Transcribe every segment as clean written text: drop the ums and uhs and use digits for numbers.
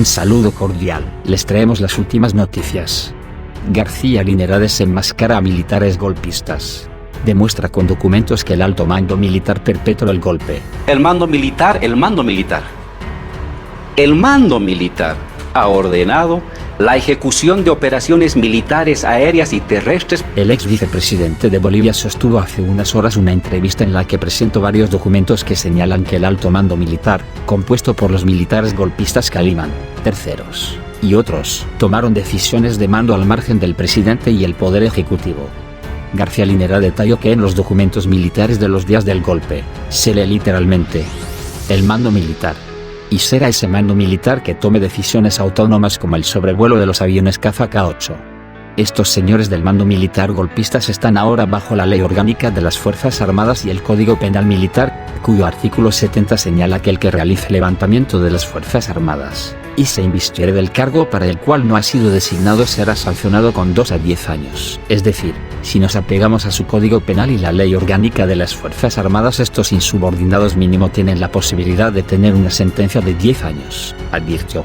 Un saludo cordial. Les traemos las últimas noticias. García Linera desenmascara a militares golpistas. Demuestra con documentos que el alto mando militar perpetró el golpe. El mando militar ha ordenado la ejecución de operaciones militares aéreas y terrestres. El ex vicepresidente de Bolivia sostuvo hace unas horas una entrevista en la que presentó varios documentos que señalan que el alto mando militar, compuesto por los militares golpistas Calimán, terceros y otros, tomaron decisiones de mando al margen del presidente y el poder ejecutivo. García Linera detalló que en los documentos militares de los días del golpe, se lee literalmente, el mando militar. Y será ese mando militar que tome decisiones autónomas como el sobrevuelo de los aviones caza K-8. Estos señores del mando militar golpistas están ahora bajo la Ley Orgánica de las Fuerzas Armadas y el Código Penal Militar, cuyo artículo 70 señala que el que realice levantamiento de las Fuerzas Armadas, y se invistiere del cargo para el cual no ha sido designado será sancionado con 2 a 10 años. Es decir, si nos apegamos a su Código Penal y la Ley Orgánica de las Fuerzas Armadas, estos insubordinados mínimo tienen la posibilidad de tener una sentencia de 10 años, advirtió.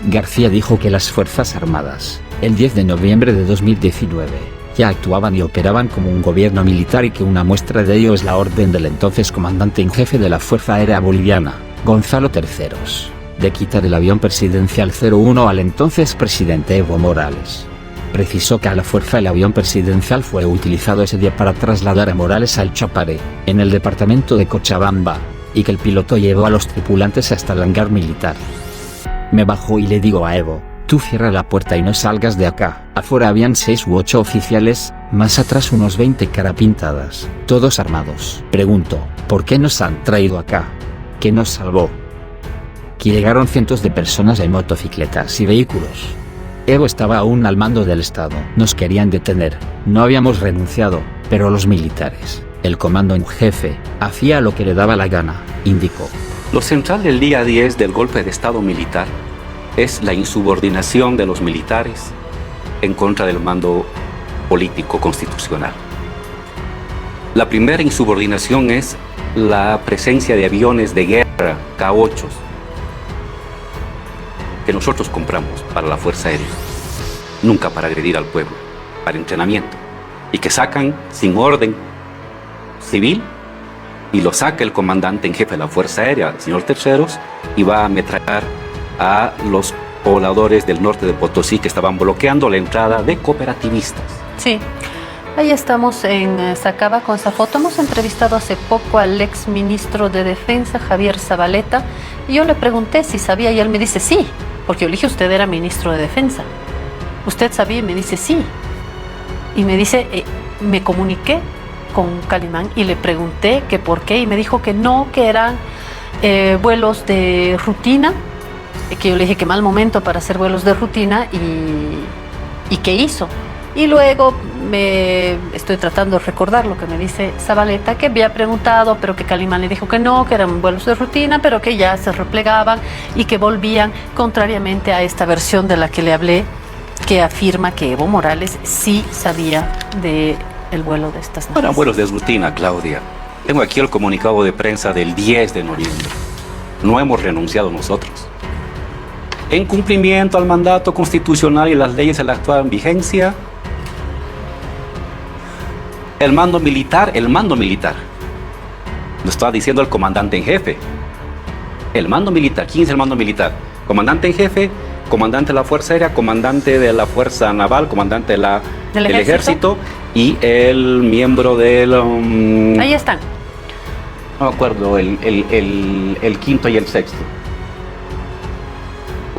García dijo que las Fuerzas Armadas, el 10 de noviembre de 2019, ya actuaban y operaban como un gobierno militar y que una muestra de ello es la orden del entonces comandante en jefe de la Fuerza Aérea Boliviana, Gonzalo Terceros, de quitar el avión presidencial 01 al entonces presidente Evo Morales. Precisó que a la fuerza el avión presidencial fue utilizado ese día para trasladar a Morales al Chapare, en el departamento de Cochabamba, y que el piloto llevó a los tripulantes hasta el hangar militar. Me bajó y le digo a Evo, tú cierra la puerta y no salgas de acá. Afuera habían 6 u 8 oficiales, más atrás unos 20 carapintadas, todos armados. Pregunto, ¿por qué nos han traído acá? ¿Qué nos salvó? Que llegaron cientos de personas en motocicletas y vehículos. Evo estaba aún al mando del Estado. Nos querían detener, no habíamos renunciado, pero los militares, el comando en jefe, hacía lo que le daba la gana, indicó. Lo central del día 10 del golpe de Estado militar es la insubordinación de los militares en contra del mando político constitucional. La primera insubordinación es la presencia de aviones de guerra K-8 que nosotros compramos para la Fuerza Aérea, nunca para agredir al pueblo, para entrenamiento, y que sacan sin orden civil, y lo saca el comandante en jefe de la Fuerza Aérea, el señor Terceros, y va a ametrallar a los pobladores del norte de Potosí que estaban bloqueando la entrada de cooperativistas. Sí, ahí estamos en Sacaba con esa foto. Hemos entrevistado hace poco al ex ministro de Defensa, Javier Zabaleta, y yo le pregunté si sabía y él me dice sí, porque yo le dije, usted era ministro de Defensa. ¿Usted sabía? Y me dice sí. Y me dice, me comuniqué con Calimán y le pregunté que por qué, y me dijo que no, que eran vuelos de rutina, que yo le dije que mal momento para hacer vuelos de rutina, y ¿qué hizo? Y luego me estoy tratando de recordar lo que me dice Zabaleta, que había preguntado, pero que Calimán le dijo que no, que eran vuelos de rutina, pero que ya se replegaban y que volvían, contrariamente a esta versión de la que le hablé, que afirma que Evo Morales sí sabía del vuelo de estas naves. Eran vuelos de rutina, Claudia. Tengo aquí el comunicado de prensa del 10 de noviembre. No hemos renunciado nosotros. En cumplimiento al mandato constitucional y las leyes en la actual vigencia, el mando militar, lo estaba diciendo el comandante en jefe. El mando militar, ¿quién es el mando militar? Comandante en jefe, comandante de la Fuerza Aérea, comandante de la Fuerza Naval, comandante del ejército y el miembro del... Ahí están. No me acuerdo, el quinto y el sexto.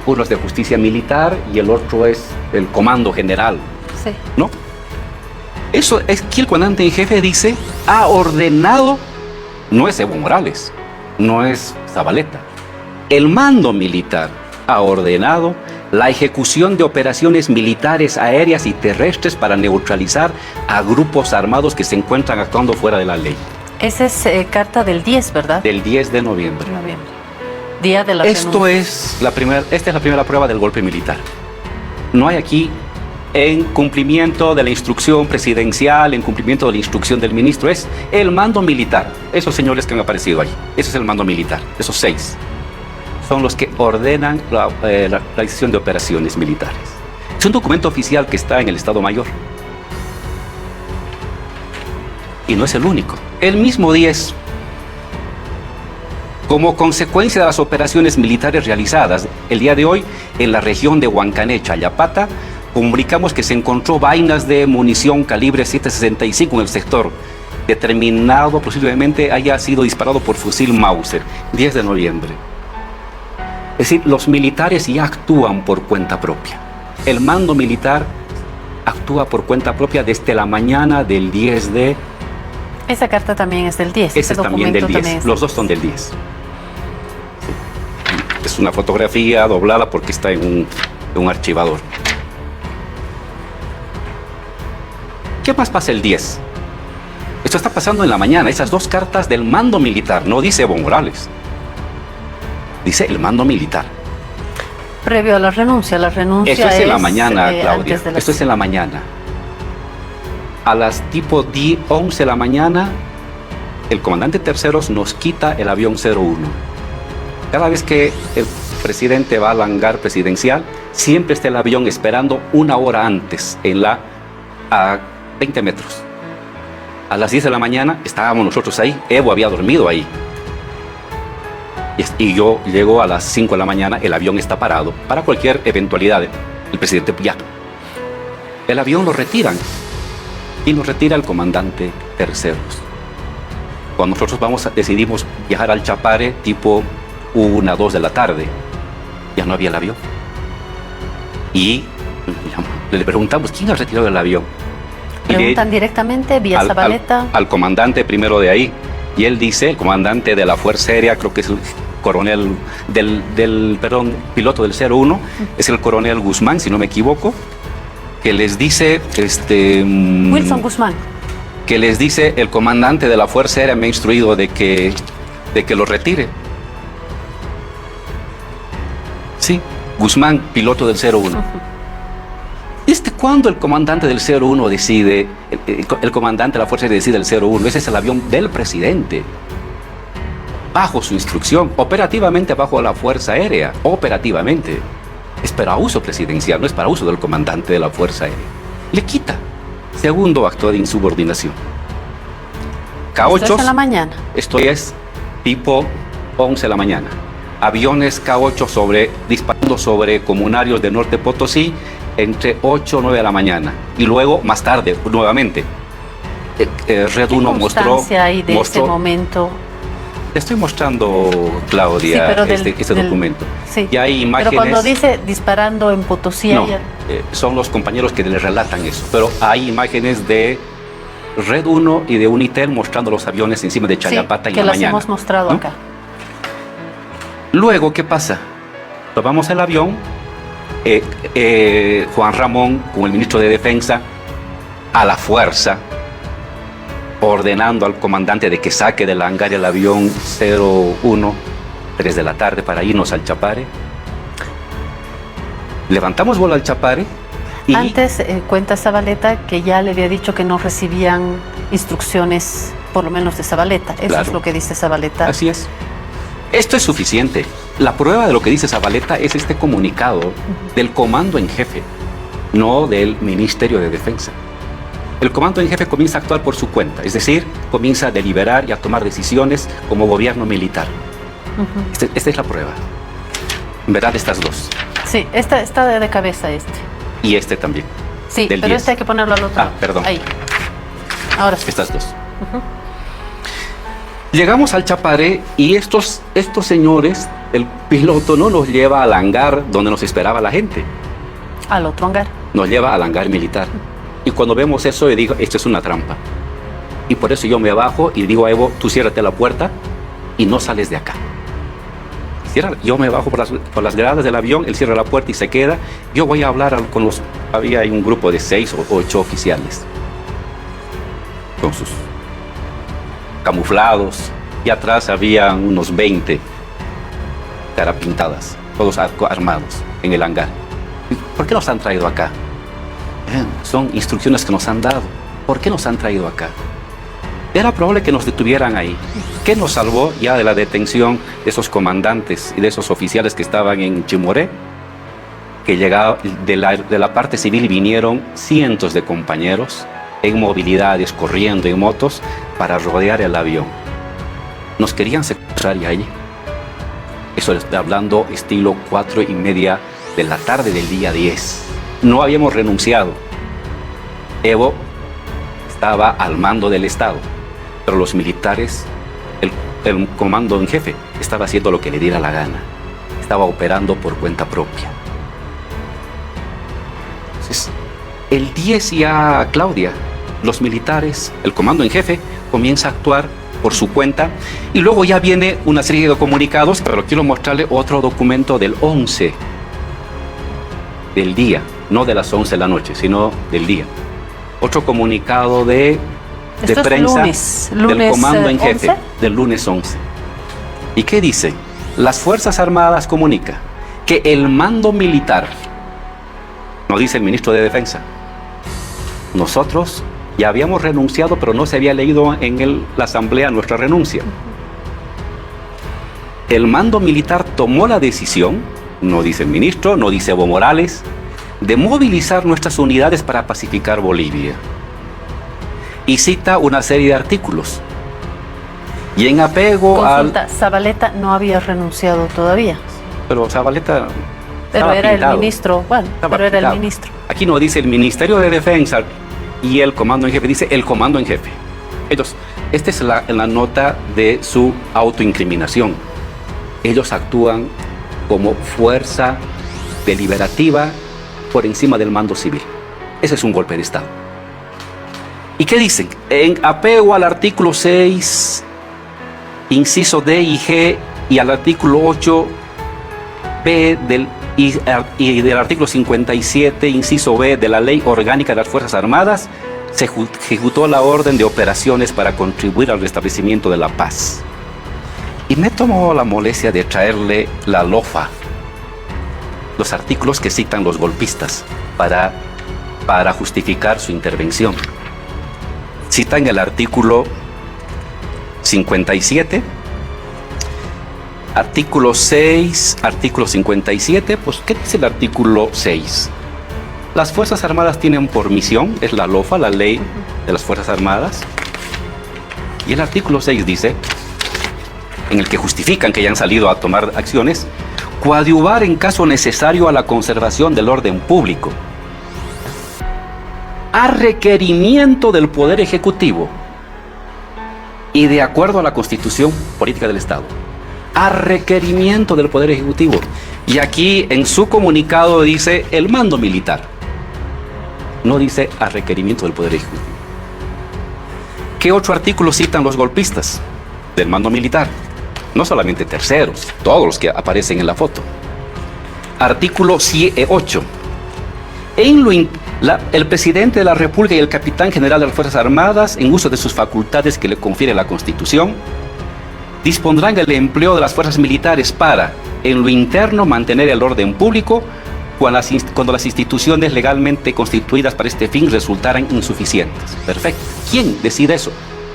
Uno es de justicia militar y el otro es el comando general. Sí. ¿No? Eso es que el comandante en jefe dice, ha ordenado, no es Evo Morales, no es Zabaleta. El mando militar ha ordenado la ejecución de operaciones militares aéreas y terrestres para neutralizar a grupos armados que se encuentran actuando fuera de la ley. Esa es carta del 10, ¿verdad? Del 10 de noviembre. Día de la esta es la primera prueba del golpe militar. No hay aquí, en cumplimiento de la instrucción presidencial, en cumplimiento de la instrucción del ministro, es el mando militar. Esos señores que han aparecido ahí, ese es el mando militar, esos 6. son los que ordenan la realización de operaciones militares. Es un documento oficial que está en el Estado Mayor. Y no es el único. El mismo 10, como consecuencia de las operaciones militares realizadas el día de hoy en la región de Huancané, Chayapata, comunicamos que se encontró vainas de munición calibre 7.65 en el sector, determinado posiblemente haya sido disparado por fusil Mauser, 10 de noviembre. Es decir, los militares ya actúan por cuenta propia. El mando militar actúa por cuenta propia desde la mañana del 10 de... Esa carta también es del 10. Ese es también del 10. Los dos son del 10. Sí. Es una fotografía doblada porque está en un archivador. ¿Qué más pasa el 10? Esto está pasando en la mañana. Esas dos cartas del mando militar. No dice Evo Morales. Dice el mando militar. Previo a la renuncia. La renuncia Esto es en la mañana, Claudia. Esto es en la mañana. A las tipo 11 de la mañana, el comandante Terceros nos quita el avión 01. Cada vez que el presidente va al hangar presidencial, siempre está el avión esperando una hora antes, a 20 metros. A las 10 de la mañana estábamos nosotros ahí. Evo había dormido ahí. Y yo llego a las 5 de la mañana, el avión está parado para cualquier eventualidad. El presidente ya. El avión lo retiran. Y nos retira el comandante Terceros. Cuando nosotros decidimos viajar al Chapare, tipo 1, 2 de la tarde, ya no había el avión. Y le preguntamos, ¿quién ha retirado el avión? Preguntan directamente vía Zabaleta. Al comandante primero de ahí. Y él dice, el comandante de la Fuerza Aérea, creo que es el coronel piloto del 01, es el coronel Guzmán, si no me equivoco, que les dice, Wilson Guzmán. Que les dice, el comandante de la Fuerza Aérea me ha instruido de que lo retire. Sí, Guzmán, piloto del 01. ¿Desde cuándo el comandante del 01 decide, el comandante de la Fuerza Aérea decide el 01? Ese es el avión del presidente. Bajo su instrucción, operativamente bajo la Fuerza Aérea, operativamente. Es para uso presidencial, no es para uso del comandante de la Fuerza Aérea. Le quita. Segundo acto de insubordinación. K8. Esto es en la mañana. Esto es tipo 11 de la mañana. Aviones K8 disparando sobre comunarios de Norte Potosí entre 8 y 9 de la mañana. Y luego, más tarde, nuevamente, Red 1 mostró... hay de ese momento? Te estoy mostrando, Claudia, sí, este documento. Sí, y hay imágenes... Pero cuando dice disparando en Potosí... No, son los compañeros que les relatan eso. Pero hay imágenes de Red 1 y de Unitel mostrando los aviones encima de Chayapata en la mañana. que las hemos mostrado, ¿no? Acá. Luego, ¿qué pasa? Tomamos el avión, Juan Ramón, con el ministro de Defensa, a la fuerza, ordenando al comandante de que saque del hangar el avión 01, 3 de la tarde, para irnos al Chapare. Levantamos vuelo al Chapare y... Antes, cuenta Zabaleta que ya le había dicho que no recibían instrucciones, por lo menos de Zabaleta. Eso Claro. Es lo que dice Zabaleta. Así es. Esto es suficiente. La prueba de lo que dice Zabaleta es este comunicado del comando en jefe, no del Ministerio de Defensa. El comando en jefe comienza a actuar por su cuenta, es decir, comienza a deliberar y a tomar decisiones como gobierno militar. Esta es la prueba. En verdad, estas dos. Sí, esta está de cabeza Y este también. Sí, del pero 10. este hay que ponerlo al otro. Perdón. Ahí. Ahora sí. Estas dos. Llegamos al Chapare y estos señores, el piloto no nos lleva al hangar donde nos esperaba la gente. Al otro hangar. Nos lleva al hangar militar. Y cuando vemos eso, yo digo, esto es una trampa. Y por eso yo me bajo y digo a Evo, tú ciérrate la puerta y no sales de acá. Yo me bajo por las gradas del avión, él cierra la puerta y se queda. Yo voy a hablar con los... Había un grupo de 6 o 8 oficiales. Con sus camuflados. Y atrás había unos 20 carapintadas, todos armados en el hangar. ¿Por qué nos han traído acá? Son instrucciones que nos han dado. ¿Por qué nos han traído acá? Era probable que nos detuvieran ahí. ¿Qué nos salvó ya de la detención de esos comandantes y de esos oficiales que estaban en Chimoré? Que llegaba de la parte civil, vinieron cientos de compañeros en movilidades, corriendo en motos para rodear el avión. Nos querían secuestrar y allí. Eso está hablando estilo 4:30 de la tarde del día 10. No habíamos renunciado. Evo estaba al mando del Estado, pero los militares, el comando en jefe, estaba haciendo lo que le diera la gana. Estaba operando por cuenta propia. Entonces, el 10 ya, Claudia, los militares, el comando en jefe, comienza a actuar por su cuenta, y luego ya viene una serie de comunicados, pero quiero mostrarle otro documento del 11 del día, no de las 11 de la noche, sino del día. Otro comunicado de prensa del comando en jefe, 11. del lunes 11. ¿Y qué dice? Las Fuerzas Armadas comunica que el mando militar, nos dice el ministro de Defensa, nosotros ya habíamos renunciado, pero no se había leído en la asamblea nuestra renuncia. El mando militar tomó la decisión, no dice el ministro, no dice Evo Morales, de movilizar nuestras unidades para pacificar Bolivia. Y cita una serie de artículos. Y en apego Consulta, Zabaleta no había renunciado todavía. Pero Zabaleta... Pero era pintado. El ministro, bueno, Estaba pero era pintado. el ministro. Aquí no dice el Ministerio de Defensa y el comando en jefe, dice el comando en jefe. Entonces, esta es la nota de su autoincriminación. Ellos actúan como fuerza deliberativa por encima del mando civil. Ese es un golpe de Estado. ¿Y qué dicen? En apego al artículo 6, inciso D y G, y al artículo 8B y del artículo 57, inciso B de la Ley Orgánica de las Fuerzas Armadas, se ejecutó la orden de operaciones para contribuir al restablecimiento de la paz. Y me tomó la molestia de traerle la LOFA, los artículos que citan los golpistas para justificar su intervención. Citan el artículo 57, artículo 6, artículo 57, pues ¿qué dice el artículo 6? Las Fuerzas Armadas tienen por misión, es la LOFA, la Ley de las Fuerzas Armadas, y el artículo 6 dice, en el que justifican que hayan salido a tomar acciones, coadyuvar en caso necesario a la conservación del orden público, a requerimiento del Poder Ejecutivo y de acuerdo a la Constitución Política del Estado. A requerimiento del Poder Ejecutivo. Y aquí en su comunicado dice el mando militar. No dice a requerimiento del Poder Ejecutivo. ¿Qué otro artículo citan los golpistas del mando militar? No solamente terceros, todos los que aparecen en la foto. Artículo 8. El presidente de la República y el capitán general de las Fuerzas Armadas, en uso de sus facultades que le confiere la Constitución, dispondrán el empleo de las fuerzas militares para, en lo interno, mantener el orden público cuando las instituciones legalmente constituidas para este fin resultaran insuficientes. Perfecto. ¿Quién decide eso?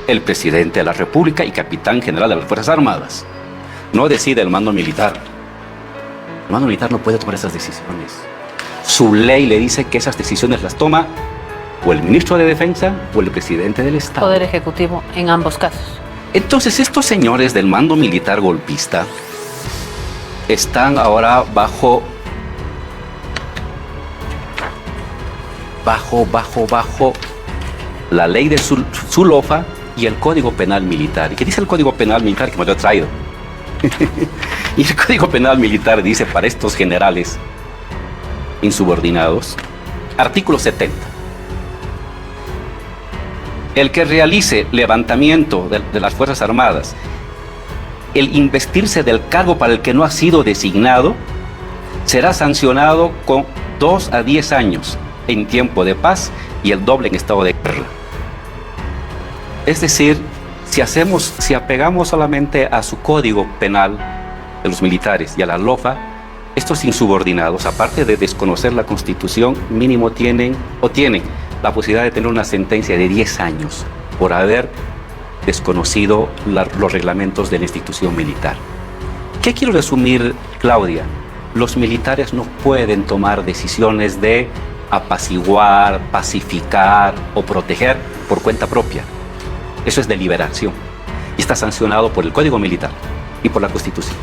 El presidente de la República y capitán general de las Fuerzas Armadas. No decide el mando militar. El mando militar no puede tomar esas decisiones. Su ley le dice que esas decisiones las toma o el ministro de Defensa o el presidente del Estado. Poder Ejecutivo en ambos casos. Entonces estos señores del mando militar golpista están ahora bajo la ley de su LOFA y el Código Penal Militar. ¿Y qué dice el Código Penal Militar que me lo he traído? Y el Código Penal Militar dice para estos generales insubordinados, artículo 70. El que realice levantamiento de las Fuerzas Armadas, el investirse del cargo para el que no ha sido designado, será sancionado con 2 a 10 años en tiempo de paz y el doble en estado de guerra. Es decir, si apegamos solamente a su código penal de los militares y a la LOFA, estos insubordinados, aparte de desconocer la Constitución, mínimo tienen la posibilidad de tener una sentencia de 10 años por haber desconocido los reglamentos de la institución militar. ¿Qué quiero resumir, Claudia? Los militares no pueden tomar decisiones de apaciguar, pacificar o proteger por cuenta propia. Eso es deliberación y está sancionado por el Código Militar y por la Constitución.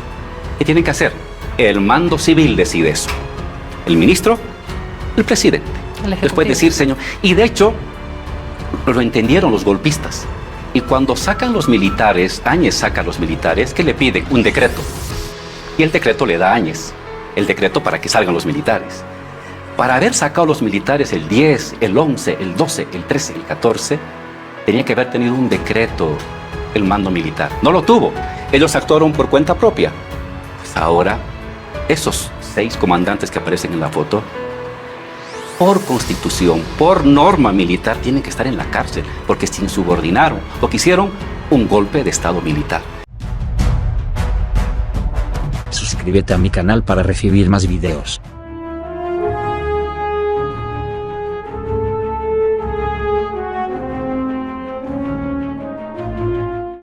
¿Qué tienen que hacer? El mando civil decide eso. El ministro, el presidente. Después decir, señor. Y de hecho, lo entendieron los golpistas. Y cuando sacan los militares, Áñez saca a los militares, ¿qué le piden? Un decreto. Y el decreto le da a Áñez. El decreto para que salgan los militares. Para haber sacado los militares el 10, el 11, el 12, el 13, el 14, tenía que haber tenido un decreto el mando militar. No lo tuvo. Ellos actuaron por cuenta propia. Pues ahora, esos 6 comandantes que aparecen en la foto, por constitución, por norma militar, tienen que estar en la cárcel porque se insubordinaron o quisieron un golpe de estado militar. Suscríbete a mi canal para recibir más videos.